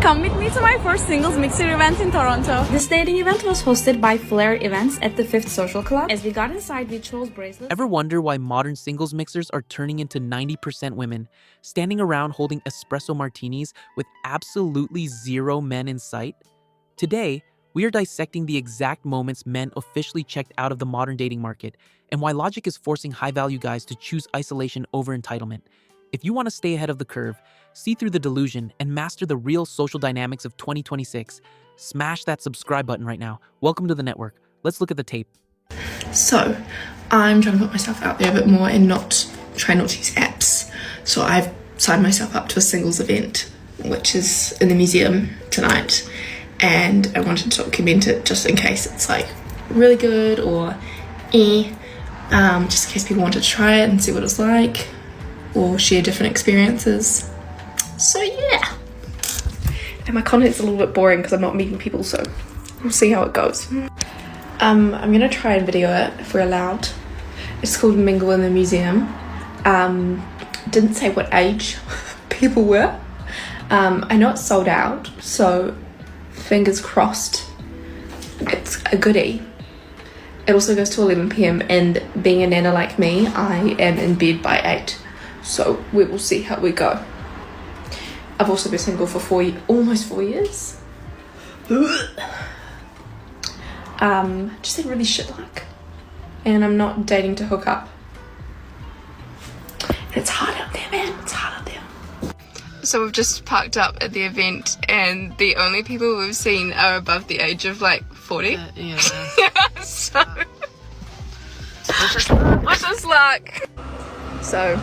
Come with me to my first singles mixer event in Toronto. This dating event was hosted by Flair Events at the Fifth Social Club. As we got inside, we chose bracelets. Ever wonder why modern singles mixers are turning into 90% women, standing around holding espresso martinis with absolutely zero men in sight? Today, we are dissecting the exact moments men officially checked out of the modern dating market and why logic is forcing high-value guys to choose isolation over entitlement. If you want to stay ahead of the curve, see through the delusion, and master the real social dynamics of 2026, smash that subscribe button right now. Welcome to the network. Let's look at the tape. So, I'm trying to put myself out there a bit more and try not to use apps. So I've signed myself up to a singles event, which is in the museum tonight. And I wanted to document it just in case it's like really good or just in case people wanted to try it and see what it's like or share different experiences. So yeah, and my content's a little bit boring because I'm not meeting people, so we'll see how it goes. I'm gonna try and video it if we're allowed. It's called Mingle in the Museum. Didn't say what age people were. I know it's sold out, so fingers crossed it's a goodie. It also goes to 11 p.m. and being a nana like me, I am in bed by 8. So we will see how we go. I've also been single for almost 4 years. Just had really shit luck. And I'm not dating to hook up. And it's hard out there, man. It's hard out there. So we've just parked up at the event and the only people we've seen are above the age of like 40. Yeah. So wish us luck. So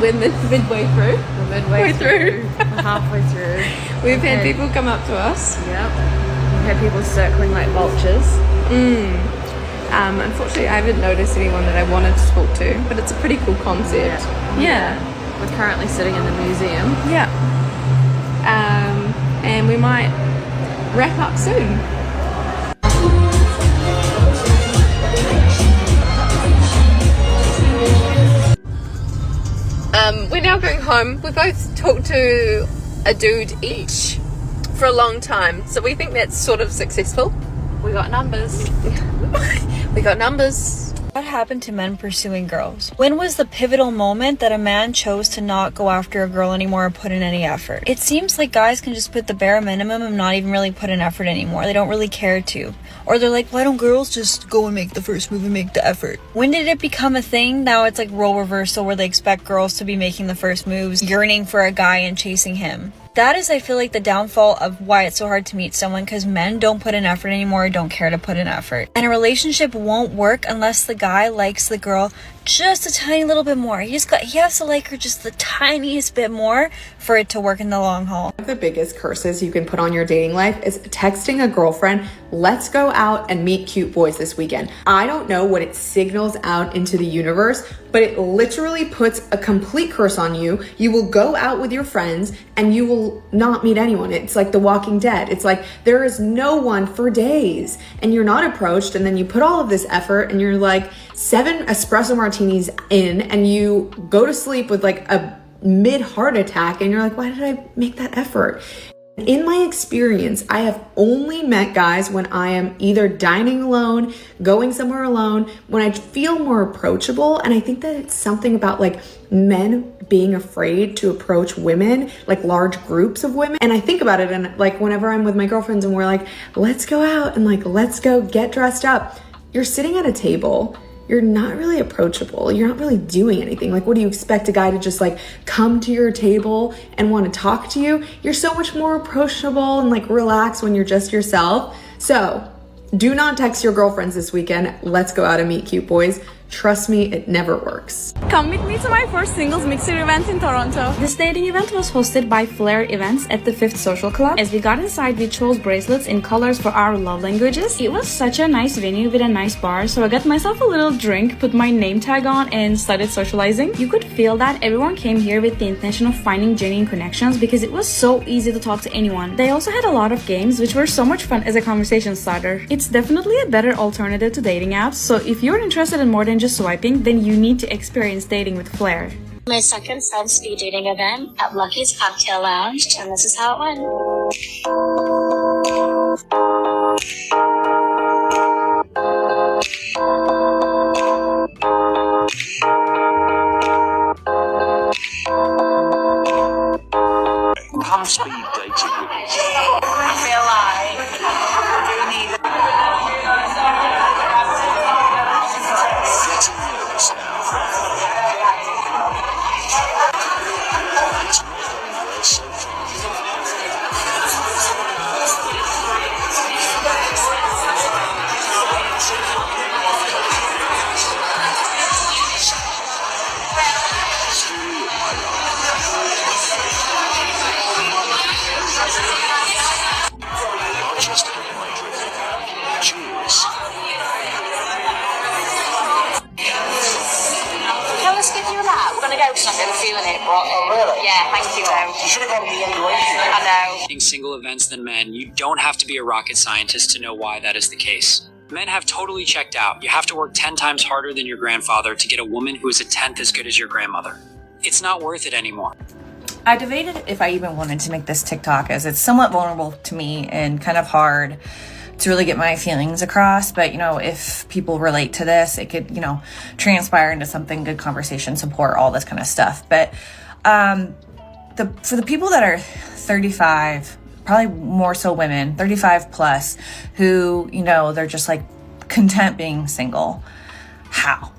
we're midway through. We're halfway through. We've had people come up to us. Yep. We've had people circling like vultures. Unfortunately, I haven't noticed anyone that I wanted to talk to, but it's a pretty cool concept. Yeah. We're currently sitting in the museum. Yeah. And we might wrap up soon. We're now going home. We both talked to a dude each for a long time, so we think that's sort of successful. We got numbers. We got numbers. What happened to men pursuing girls? When was the pivotal moment that a man chose to not go after a girl anymore or put in any effort? It seems like guys can just put the bare minimum and not even really put in effort anymore. They don't really care to. Or they're like, why don't girls just go and make the first move and make the effort? When did it become a thing? Now it's like role reversal where they expect girls to be making the first moves, yearning for a guy and chasing him. That is, I feel like, the downfall of why it's so hard to meet someone, because men don't put in effort anymore or don't care to put in effort. And a relationship won't work unless the guy likes the girl just a tiny little bit more. He has to like her just the tiniest bit more for it to work in the long haul. One of the biggest curses you can put on your dating life is texting a girlfriend, let's go out and meet cute boys this weekend. I don't know what it signals out into the universe, but it literally puts a complete curse on you. You will go out with your friends and you will not meet anyone. It's like The Walking Dead. It's like there is no one for days and you're not approached, and then you put all of this effort and you're like 7 espresso martinis in and you go to sleep with like a mid-heart attack and you're like, why did I make that effort? In my experience, I have only met guys when I am either dining alone, going somewhere alone, when I feel more approachable. And I think that it's something about like men being afraid to approach women, like large groups of women. And I think about it, and like whenever I'm with my girlfriends and we're like, let's go out and like, let's go get dressed up. You're sitting at a table. You're not really approachable. You're not really doing anything. Like, what do you expect a guy to just like come to your table and want to talk to you? You're so much more approachable and like relaxed when you're just yourself. So do not text your girlfriends this weekend. Let's go out and meet cute boys. Trust me, it never works. Come with me to my first singles mixer event in Toronto. This dating event was hosted by Flair Events at the Fifth Social Club. As we got inside, we chose bracelets in colors for our love languages. It was such a nice venue with a nice bar, so I got myself a little drink, put my name tag on, and started socializing. You could feel that everyone came here with the intention of finding genuine connections because it was so easy to talk to anyone. They also had a lot of games which were so much fun as a conversation starter. It's definitely a better alternative to dating apps, so if you're interested in more than just swiping, then you need to experience dating with Flair. My second said speed dating event at Lucky's Cocktail Lounge, and this is how it went. Come speed dating with me. I feel like you need Getting nervous now. It's not going well so far. Story of my life. Just had my drink. Cheers. No, let's get through that. We're gonna go because I'm really feeling it. Oh, really? Yeah, thank you, though. You should have gone the other way. I know. Single events than men, you don't have to be a rocket scientist to know why that is the case. Men have totally checked out. You have to work 10 times harder than your grandfather to get a woman who is a 10th as good as your grandmother. It's not worth it anymore. I debated if I even wanted to make this TikTok, as it's somewhat vulnerable to me and kind of hard to really get my feelings across. But, you know, if people relate to this, it could, you know, transpire into something, good conversation, support, all this kind of stuff. But for the people that are 35, probably more so women, 35 plus, who, you know, they're just like content being single. How?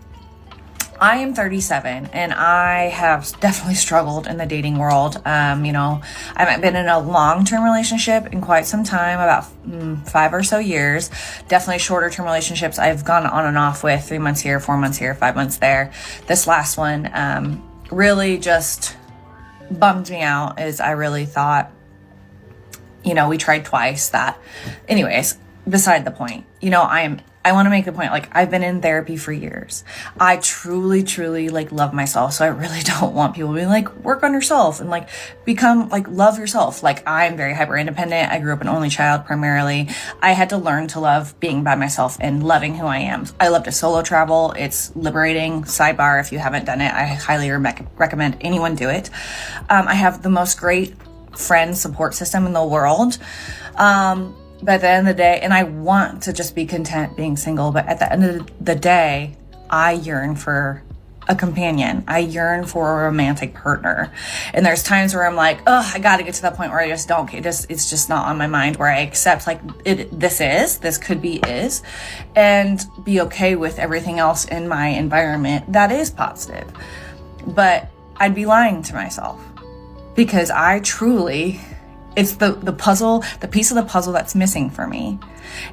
I am 37 and I have definitely struggled in the dating world. You know, I haven't been in a long-term relationship in quite some time, about 5 or so years. Definitely shorter term relationships I've gone on and off with, 3 months here, 4 months here, 5 months there. This last one really just bummed me out, as I really thought, you know, we tried twice that. Anyways, beside the point, you know, I want to make the point, like, I've been in therapy for years. I truly, like, love myself. So I really don't want people being like, work on yourself and, like, become, like, love yourself. Like, I'm very hyper independent. I grew up an only child primarily. I had to learn to love being by myself and loving who I am. I love to solo travel. It's liberating. Sidebar, if you haven't done it, I highly recommend anyone do it. I have the most great friend support system in the world. But at the end of the day, and I want to just be content being single, but at the end of the day, I yearn for a companion. I yearn for a romantic partner. And there's times where I'm like, oh, I got to get to that point where I just don't, it's just not on my mind, where I accept, like, this could be, and be okay with everything else in my environment that is positive. But I'd be lying to myself, because I truly, it's the puzzle, the piece of the puzzle that's missing for me.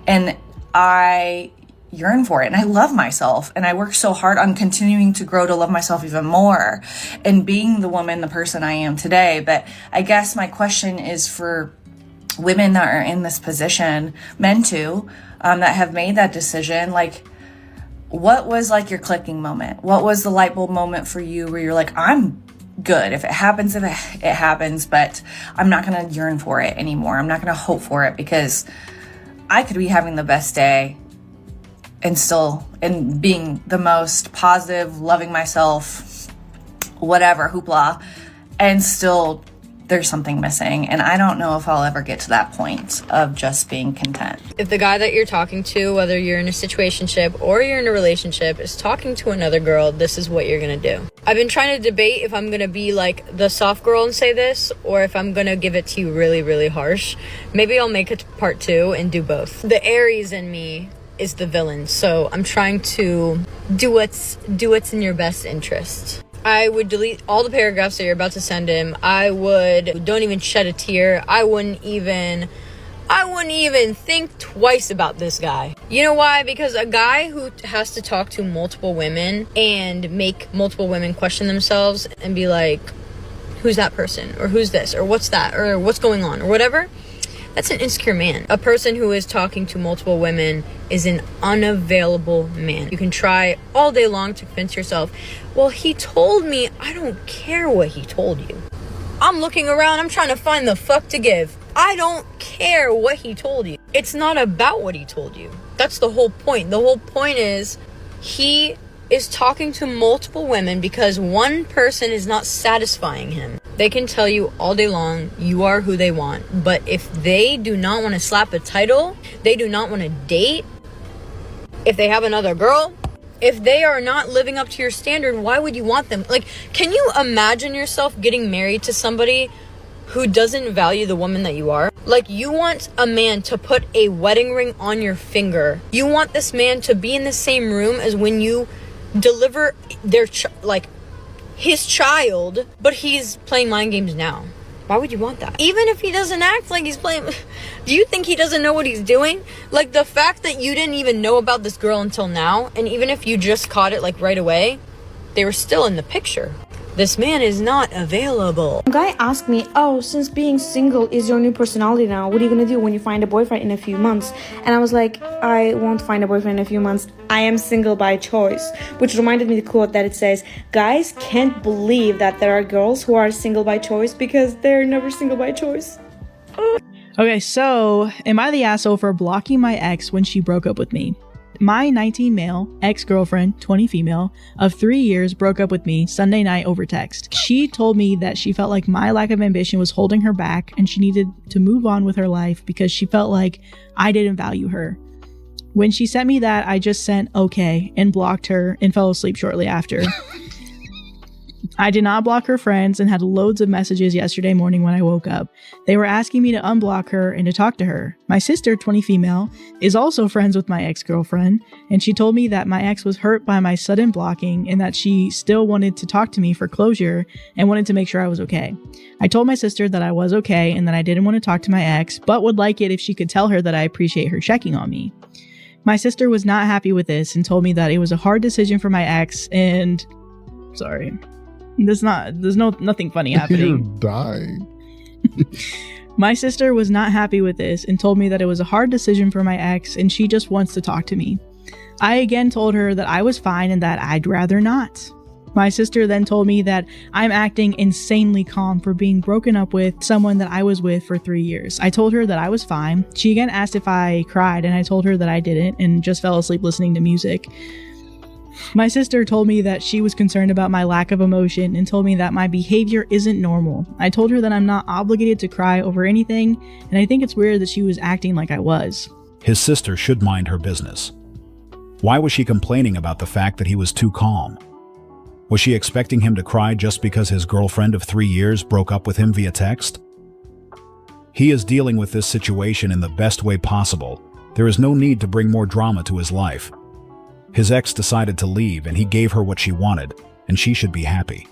And I yearn for it. And I love myself. And I work so hard on continuing to grow to love myself even more and being the woman, the person I am today. But I guess my question is for women that are in this position, men too, that have made that decision. Like, what was like your clicking moment? What was the light bulb moment for you where you're like, I'm good. If it happens, it happens, but I'm not going to yearn for it anymore. I'm not going to hope for it, because I could be having the best day and being the most positive, loving myself, whatever, hoopla, and still there's something missing. And I don't know if I'll ever get to that point of just being content. If the guy that you're talking to, whether you're in a situationship or you're in a relationship, is talking to another girl, this is what you're gonna do. I've been trying to debate if I'm gonna be like the soft girl and say this, or if I'm gonna give it to you really, really harsh. Maybe I'll make it part 2 and do both. The Aries in me is the villain, so I'm trying to do what's in your best interest. I would delete all the paragraphs that you're about to send him. Don't even shed a tear. I wouldn't even think twice about this guy. You know why? Because a guy who has to talk to multiple women and make multiple women question themselves and be like, who's that person? Or who's this? Or what's that? Or what's going on? Or whatever. That's an insecure man. A person who is talking to multiple women is an unavailable man. You can try all day long to convince yourself, well, he told me. I don't care what he told you. I'm looking around. I'm trying to find the fuck to give. I don't care what he told you. It's not about what he told you. That's the whole point. The whole point is he is talking to multiple women because one person is not satisfying him. They can tell you all day long you are who they want, but if they do not want to slap a title, they do not want to date, if they have another girl, if they are not living up to your standard, why would you want them? Like, can you imagine yourself getting married to somebody who doesn't value the woman that you are? Like, you want a man to put a wedding ring on your finger. You want this man to be in the same room as when you deliver their his child, but he's playing mind games now. Why would you want that? Even if he doesn't act like he's playing, do you think he doesn't know what he's doing? Like, the fact that you didn't even know about this girl until now, and even if you just caught it like right away, they were still in the picture. This man is not available. A guy asked me, oh, since being single is your new personality now, what are you gonna do when you find a boyfriend in a few months? And I was like, I won't find a boyfriend in a few months. I am single by choice. Which reminded me of the quote that it says, guys can't believe that there are girls who are single by choice because they're never single by choice. Okay, so am I the asshole for blocking my ex when she broke up with me? My 19 male ex-girlfriend, 20 female, of 3 years broke up with me Sunday night over text. She told me that she felt like my lack of ambition was holding her back and she needed to move on with her life because she felt like I didn't value her. When she sent me that, I just sent okay and blocked her and fell asleep shortly after. I did not block her friends and had loads of messages yesterday morning when I woke up. They were asking me to unblock her and to talk to her. My sister, 20 female, is also friends with my ex-girlfriend, and she told me that my ex was hurt by my sudden blocking and that she still wanted to talk to me for closure and wanted to make sure I was okay. I told my sister that I was okay and that I didn't want to talk to my ex, but would like it if she could tell her that I appreciate her checking on me. My sister was not happy with this and told me that it was a hard decision for my ex and... Sorry. There's nothing funny happening. You're dying. My sister was not happy with this and told me that it was a hard decision for my ex and she just wants to talk to me. I again told her that I was fine and that I'd rather not. My sister then told me that I'm acting insanely calm for being broken up with someone that I was with for 3 years. I told her that I was fine. She again asked if I cried and I told her that I didn't and just fell asleep listening to music. My sister told me that she was concerned about my lack of emotion and told me that my behavior isn't normal. I told her that I'm not obligated to cry over anything, and I think it's weird that she was acting like I was. His sister should mind her business. Why was she complaining about the fact that he was too calm? Was she expecting him to cry just because his girlfriend of 3 years broke up with him via text? He is dealing with this situation in the best way possible. There is no need to bring more drama to his life. His ex decided to leave and he gave her what she wanted, and she should be happy.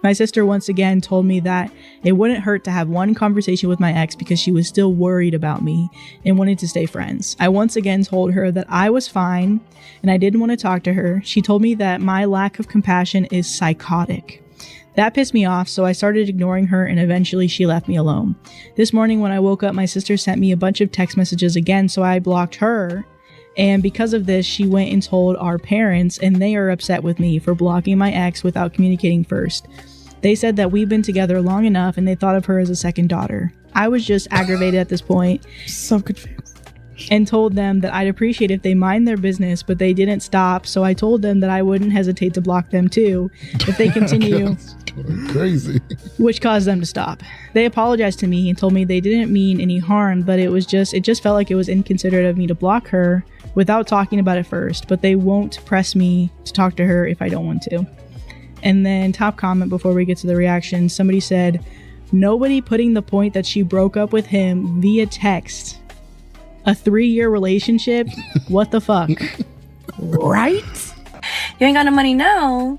My sister once again told me that it wouldn't hurt to have one conversation with my ex because she was still worried about me and wanted to stay friends. I once again told her that I was fine and I didn't want to talk to her. She told me that my lack of compassion is psychotic. That pissed me off, so I started ignoring her and eventually she left me alone. This morning when I woke up, my sister sent me a bunch of text messages again, so I blocked her. And because of this, she went and told our parents, and they are upset with me for blocking my ex without communicating first. They said that we've been together long enough and they thought of her as a second daughter. I was just aggravated at this point. So confused. And told them that I'd appreciate if they mind their business, but they didn't stop, so I told them that I wouldn't hesitate to block them too if they continue. Crazy. Which caused them to stop. They apologized to me and told me they didn't mean any harm, but it just felt like it was inconsiderate of me to block her without talking about it first, but they won't press me to talk to her if I don't want to. And then top comment before we get to the reaction, somebody said, nobody putting the point that she broke up with him via text. A 3-year relationship? What the fuck? Right? You ain't got no money now.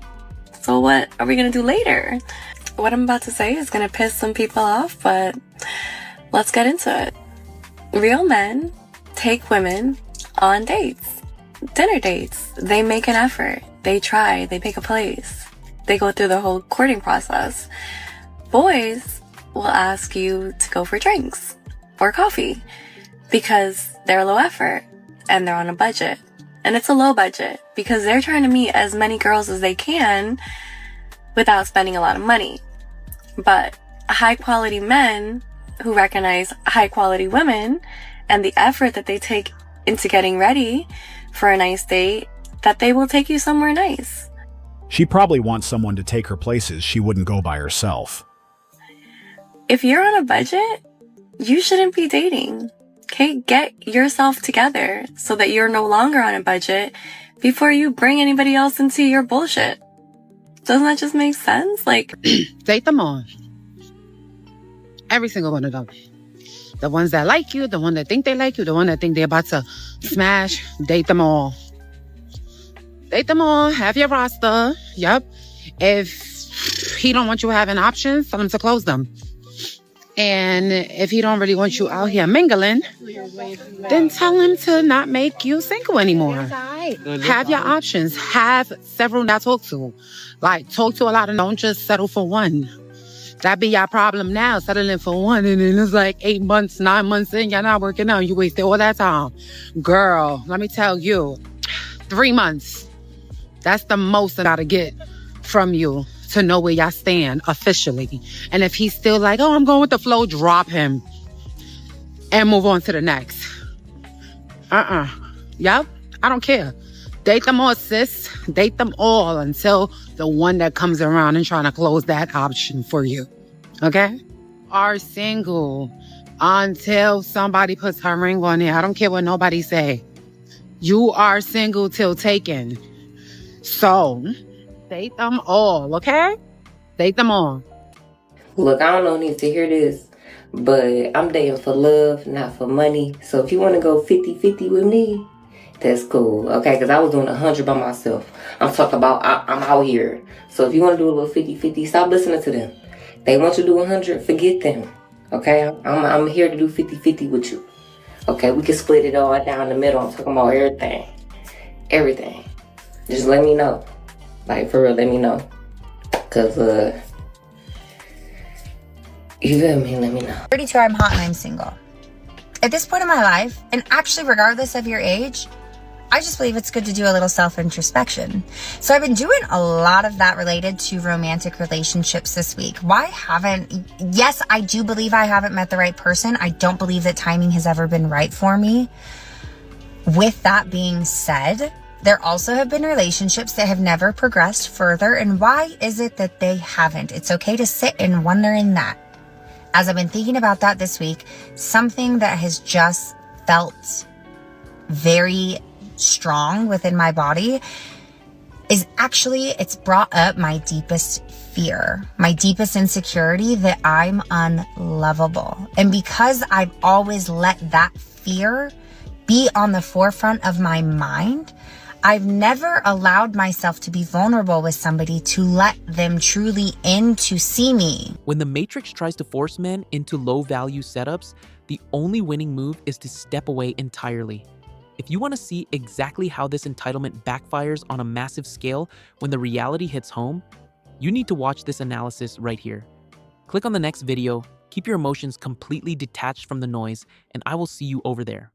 So what are we gonna do later? What I'm about to say is gonna piss some people off, but let's get into it. Real men take women on dates, dinner dates. They make an effort. They try. They pick a place. They go through the whole courting process. Boys will ask you to go for drinks or coffee because they're low effort and they're on a budget. And it's a low budget because they're trying to meet as many girls as they can without spending a lot of money. But high quality men who recognize high quality women and the effort that they take into getting ready for a nice date, that they will take you somewhere nice. She probably wants someone to take her places she wouldn't go by herself. If you're on a budget, you shouldn't be dating. Okay, get yourself together so that you're no longer on a budget before you bring anybody else into your bullshit. Doesn't that just make sense? Like, date them all. Every single one of them. The ones that like you, the one that think they like you, the one that think they're about to smash, date them all. Date them all, have your roster. Yep. If he don't want you having options, tell him to close them. And if he don't really want you out here mingling, then tell him to not make you single anymore. Have your options. Have several that talk to. Like, talk to a lot and don't just settle for one. That be your problem now, settling for one. And then it's like 8 months, 9 months in, you're not working out. You wasted all that time. Girl, let me tell you, 3 months. That's the most I gotta get from you to know where y'all stand officially. And if he's still like, oh, I'm going with the flow, drop him and move on to the next. Yep, I don't care. Date them all, sis. Date them all until the one that comes around and trying to close that option for you. Okay? Are single until somebody puts her ring on it. I don't care what nobody say. You are single till taken. So, date them all, okay? Date them all. Look, I don't know who needs to hear this, but I'm dating for love, not for money. So if you want to go 50-50 with me, that's cool, okay? Because I was doing 100 by myself. I'm talking about I'm out here. So if you want to do a little 50-50, stop listening to them. They want you to do 100, forget them, okay? I'm here to do 50-50 with you, okay? We can split it all down the middle. I'm talking about everything. Everything. Just let me know. Like, for real, let me know. Because, you feel me? Let me know. 32, I'm hot and I'm single. At this point in my life, and actually regardless of your age, I just believe it's good to do a little self-introspection. So I've been doing a lot of that related to romantic relationships this week. Yes, I do believe I haven't met the right person. I don't believe that timing has ever been right for me. With that being said, there also have been relationships that have never progressed further. And why is it that they haven't? It's okay to sit and wonder in that. As I've been thinking about that this week, something that has just felt very strong within my body is actually, it's brought up my deepest fear, my deepest insecurity that I'm unlovable. And because I've always let that fear be on the forefront of my mind, I've never allowed myself to be vulnerable with somebody to let them truly in to see me. When the Matrix tries to force men into low-value setups, the only winning move is to step away entirely. If you want to see exactly how this entitlement backfires on a massive scale when the reality hits home, you need to watch this analysis right here. Click on the next video, keep your emotions completely detached from the noise, and I will see you over there.